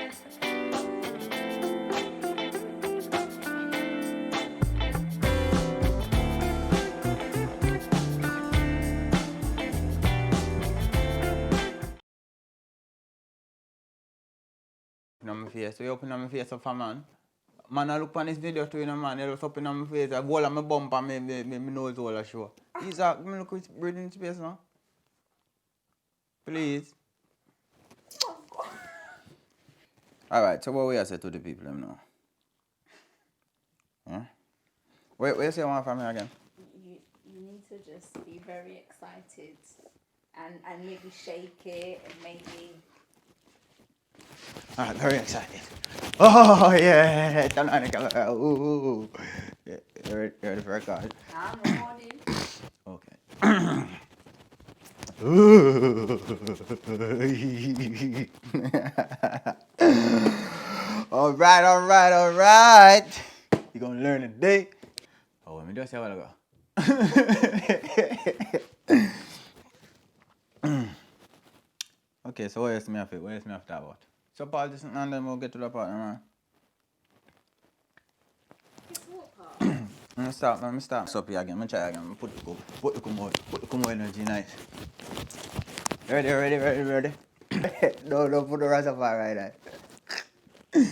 On my face, so you open on my face up, man. Man, I look on this video too, you know, man. You look up in on my face, I wall on my bump and my nose all a show. Isaac, me look with breathing space now. Please. Alright, so what we are say to the people them now? Huh? Wait, you say one from me again? You need to just be very excited and maybe shake it and maybe. Ah, very excited. Oh yeah, turn on the camera. Ooh. Yeah, you ready for a record? I'm recording. Okay. Alright. You gonna learn today. Oh, let me just say a while ago. Okay, so what else me have to talk about? So Paul, this and then we'll get to the part, man. Let me start. Stop here again. Let me try again. Put the come energy nice. Ready. No, put the Rastafari right there.